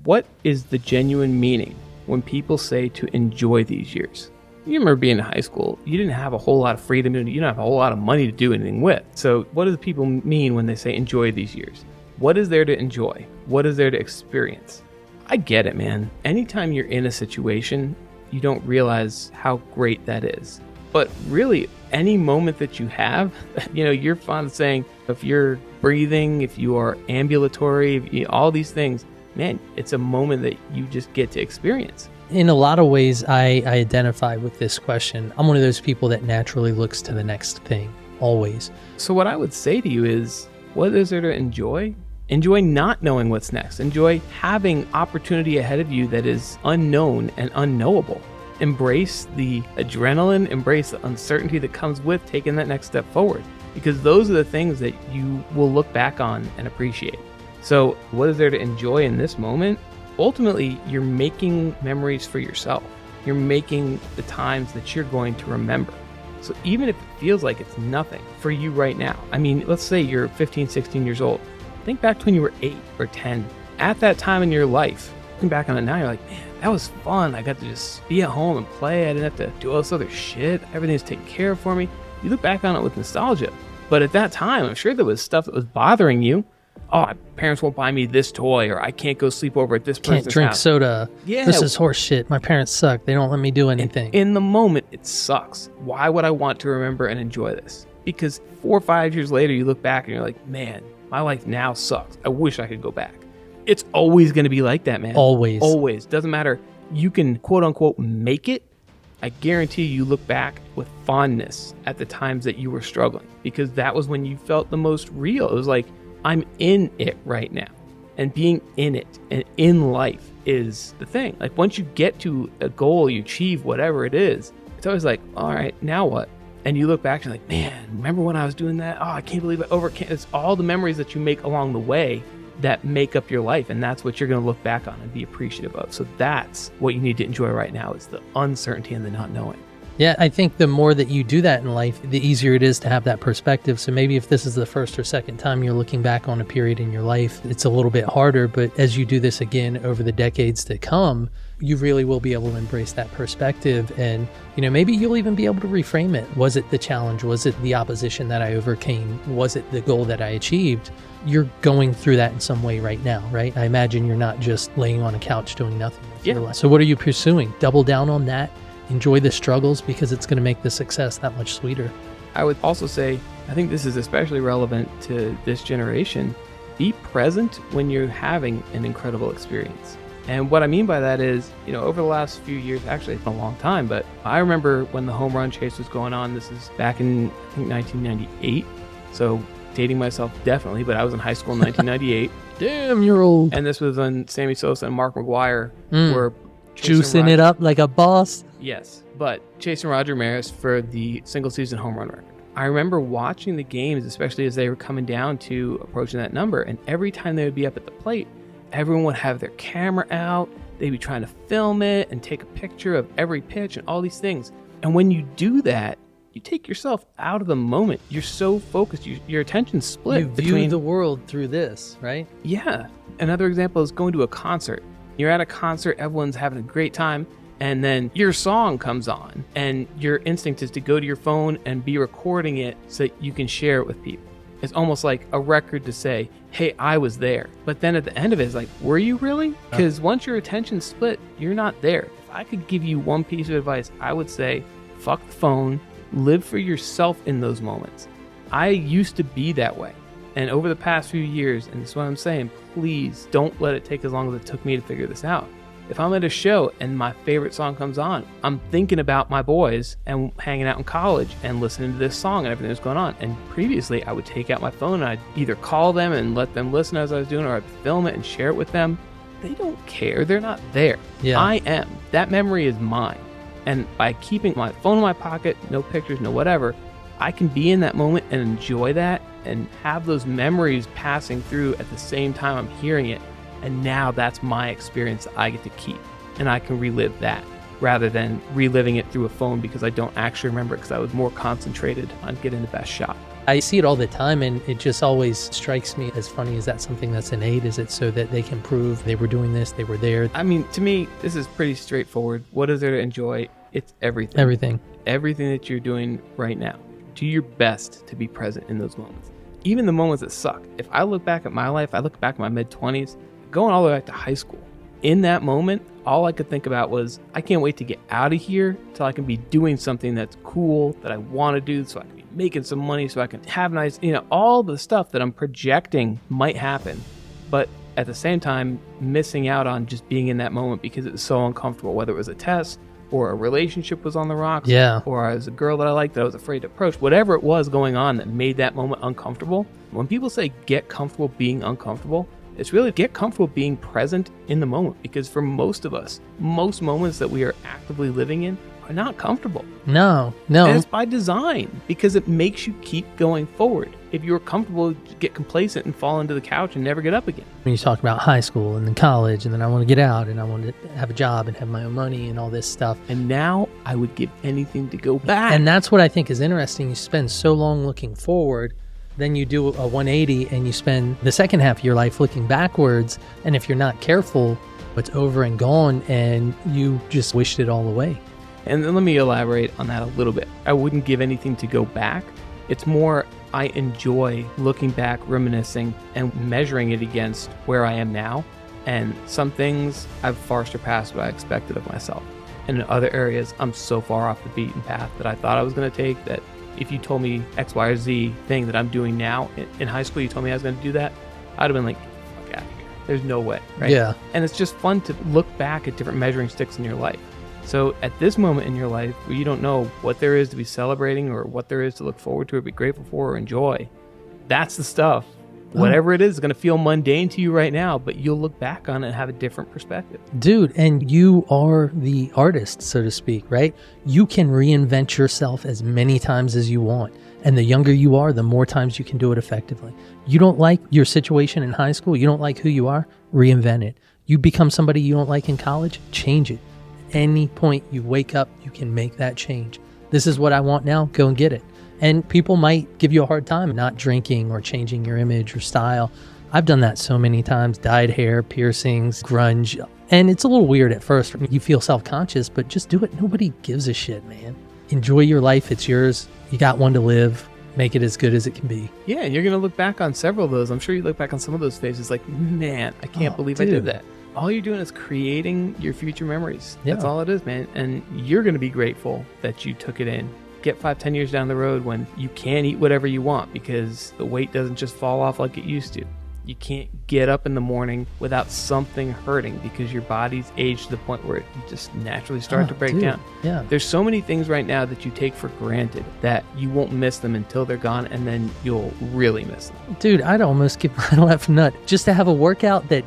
What is the genuine meaning when people say to enjoy these years? You remember being in high school, you didn't have a whole lot of freedom, you didn't have a whole lot of money to do anything with. So what do people mean when they say enjoy these years? What is there to enjoy? What is there to experience? I get it, man. Anytime you're in a situation, you don't realize how great that is. But really, any moment that you have, you're fond of saying, if you're breathing, if you are ambulatory, all these things, man, it's a moment that you just get to experience. In a lot of ways, I identify with this question. I'm one of those people that naturally looks to the next thing, always. So what I would say to you is, what is there to enjoy? Enjoy not knowing what's next. Enjoy having opportunity ahead of you that is unknown and unknowable. Embrace the adrenaline, embrace the uncertainty that comes with taking that next step forward, because those are the things that you will look back on and appreciate. So what is there to enjoy in this moment? Ultimately, you're making memories for yourself. You're making the times that you're going to remember. So even if it feels like it's nothing for you right now, I mean, let's say you're 15, 16 years old. Think back to when you were 8 or 10. At that time in your life, looking back on it now, you're like, man, that was fun. I got to just be at home and play. I didn't have to do all this other shit. Everything's taken care of for me. You look back on it with nostalgia. But at that time, I'm sure there was stuff that was bothering you. Oh, my parents won't buy me this toy, or I can't go sleep over at this person's house. Can't drink soda. Yeah. This is horse shit. My parents suck. They don't let me do anything. In the moment, it sucks. Why would I want to remember and enjoy this? Because 4 or 5 years later, you look back and you're like, man, my life now sucks. I wish I could go back. It's always going to be like that, man. Always. Doesn't matter. You can, quote unquote, make it. I guarantee you look back with fondness at the times that you were struggling, because that was when you felt the most real. It was like, I'm in it right now. And being in it and in life is the thing. Like once you get to a goal, you achieve whatever it is, it's always like, all right, now what? And you look back and you're like, man, remember when I was doing that? Oh, I can't believe I overcame. It's all the memories that you make along the way that make up your life. And that's what you're going to look back on and be appreciative of. So that's what you need to enjoy right now, is the uncertainty and the not knowing. Yeah, I think the more that you do that in life, the easier it is to have that perspective. So maybe if this is the first or second time you're looking back on a period in your life, it's a little bit harder. But as you do this again over the decades to come, you really will be able to embrace that perspective. And, maybe you'll even be able to reframe it. Was it the challenge? Was it the opposition that I overcame? Was it the goal that I achieved? You're going through that in some way right now, right? I imagine you're not just laying on a couch doing nothing with your life. So what are you pursuing? Double down on that. Enjoy the struggles, because it's going to make the success that much sweeter. I would also say, I think this is especially relevant to this generation. Be present when you're having an incredible experience. And what I mean by that is, over the last few years, actually it's been a long time, but I remember when the home run chase was going on. This is back in, I think, 1998. So dating myself definitely, but I was in high school in 1998. Damn, you're old. And this was when Sammy Sosa and Mark McGwire were juicing it up like a boss. Yes, but chasing Roger Maris for the single season home run record. I remember watching the games, especially as they were coming down to approaching that number, and every time they would be up at the plate, everyone would have their camera out. They'd be trying to film it and take a picture of every pitch and all these things. And when you do that, you take yourself out of the moment. You're so focused. Your attention's split. You view the world through this, right? Yeah. Another example is going to a concert. You're at a concert, everyone's having a great time, and then your song comes on, and your instinct is to go to your phone and be recording it so that you can share it with people. It's almost like a record to say, hey, I was there. But then at the end of it, it's like, were you really? Because once your attention's split, you're not there. If I could give you one piece of advice, I would say, fuck the phone, live for yourself in those moments. I used to be that way. And over the past few years, and this is what I'm saying, please don't let it take as long as it took me to figure this out. If I'm at a show and my favorite song comes on, I'm thinking about my boys and hanging out in college and listening to this song and everything that's going on. And previously, I would take out my phone and I'd either call them and let them listen as I was doing, or I'd film it and share it with them. They don't care. They're not there. Yeah. I am. That memory is mine. And by keeping my phone in my pocket, no pictures, no whatever, I can be in that moment and enjoy that and have those memories passing through at the same time I'm hearing it. And now that's my experience that I get to keep. And I can relive that rather than reliving it through a phone because I don't actually remember it because I was more concentrated on getting the best shot. I see it all the time, and it just always strikes me as funny. Is that something that's innate? Is it so that they can prove they were doing this, they were there? I mean, to me, this is pretty straightforward. What is there to enjoy? It's everything. Everything that you're doing right now. Do your best to be present in those moments. Even the moments that suck. If I look back at my life, I look back at my mid-20s, going all the way back to high school. In that moment, all I could think about was, I can't wait to get out of here till I can be doing something that's cool, that I want to do, so I can be making some money, so I can have nice, all the stuff that I'm projecting might happen. But at the same time, missing out on just being in that moment because it was so uncomfortable, whether it was a test or a relationship was on the rocks, or I was a girl that I liked that I was afraid to approach, whatever it was going on that made that moment uncomfortable. When people say get comfortable being uncomfortable, it's really get comfortable being present in the moment, because for most of us, most moments that we are actively living in are not comfortable. No. And it's by design, because it makes you keep going forward. If you're comfortable, you get complacent and fall into the couch and never get up again. When you talk about high school and then college, and then I want to get out and I want to have a job and have my own money and all this stuff. And now I would give anything to go back. And that's what I think is interesting. You spend so long looking forward, then you do a 180 and you spend the second half of your life looking backwards. And if you're not careful, it's over and gone and you just wished it all away. And then let me elaborate on that a little bit. I wouldn't give anything to go back. It's more, I enjoy looking back, reminiscing, and measuring it against where I am now. And some things I've far surpassed what I expected of myself. And in other areas, I'm so far off the beaten path that I thought I was going to take, that if you told me X, Y, or Z thing that I'm doing now, in high school you told me I was going to do that, I'd have been like, fuck out of here. There's no way, right? Yeah. And it's just fun to look back at different measuring sticks in your life. So at this moment in your life where you don't know what there is to be celebrating or what there is to look forward to or be grateful for or enjoy, that's the stuff. Whatever it is going to feel mundane to you right now, but you'll look back on it and have a different perspective. Dude, and you are the artist, so to speak, right? You can reinvent yourself as many times as you want. And the younger you are, the more times you can do it effectively. You don't like your situation in high school, you don't like who you are, reinvent it. You become somebody you don't like in college, change it. Any point you wake up, you can make that change. This is what I want now, go and get it. And people might give you a hard time not drinking or changing your image or style. I've done that so many times, dyed hair, piercings, grunge. And it's a little weird at first. You feel self-conscious, but just do it. Nobody gives a shit, man. Enjoy your life. It's yours. You got one to live. Make it as good as it can be. Yeah, and you're going to look back on several of those. I'm sure you look back on some of those phases like, man, I can't believe I did that. All you're doing is creating your future memories. Yeah. That's all it is, man. And you're going to be grateful that you took it in. Get 5-10 years down the road when you can eat whatever you want because the weight doesn't just fall off like it used to. You can't get up in the morning without something hurting because your body's aged to the point where it just naturally starts to break down. Yeah. There's so many things right now that you take for granted that you won't miss them until they're gone, and then you'll really miss them. Dude, I'd almost give my left nut just to have a workout that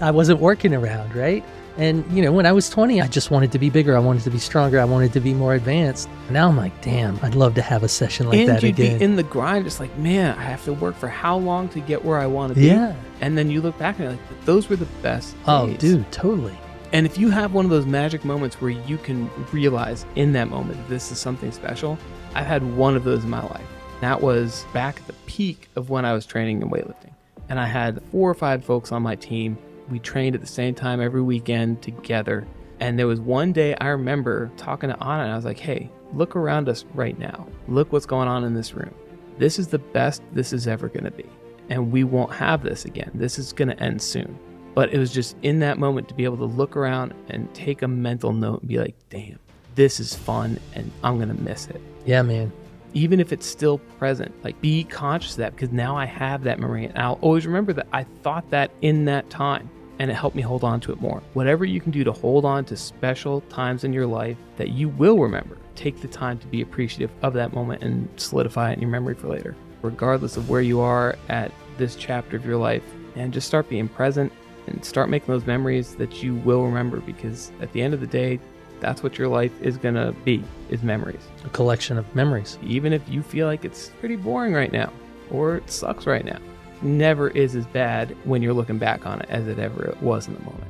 I wasn't working around, right? And, when I was 20, I just wanted to be bigger. I wanted to be stronger. I wanted to be more advanced. Now I'm like, damn, I'd love to have a session like that again. And you'd be in the grind, just like, man, I have to work for how long to get where I want to be? Yeah. And then you look back and you're like, those were the best days. Oh, dude, totally. And if you have one of those magic moments where you can realize in that moment that this is something special, I've had one of those in my life. That was back at the peak of when I was training in weightlifting. And I had 4 or 5 folks on my team. We trained at the same time every weekend together. And there was one day I remember talking to Anna and I was like, hey, look around us right now. Look what's going on in this room. This is the best this is ever going to be. And we won't have this again. This is going to end soon. But it was just in that moment to be able to look around and take a mental note and be like, damn, this is fun and I'm going to miss it. Yeah, man. Even if it's still present, like be conscious of that because now I have that memory and I'll always remember that I thought that in that time. And it helped me hold on to it more. Whatever you can do to hold on to special times in your life that you will remember, take the time to be appreciative of that moment and solidify it in your memory for later. Regardless of where you are at this chapter of your life, and just start being present and start making those memories that you will remember because at the end of the day, that's what your life is going to be, is memories. A collection of memories. Even if you feel like it's pretty boring right now or it sucks right now. Never is as bad when you're looking back on it as it ever was in the moment.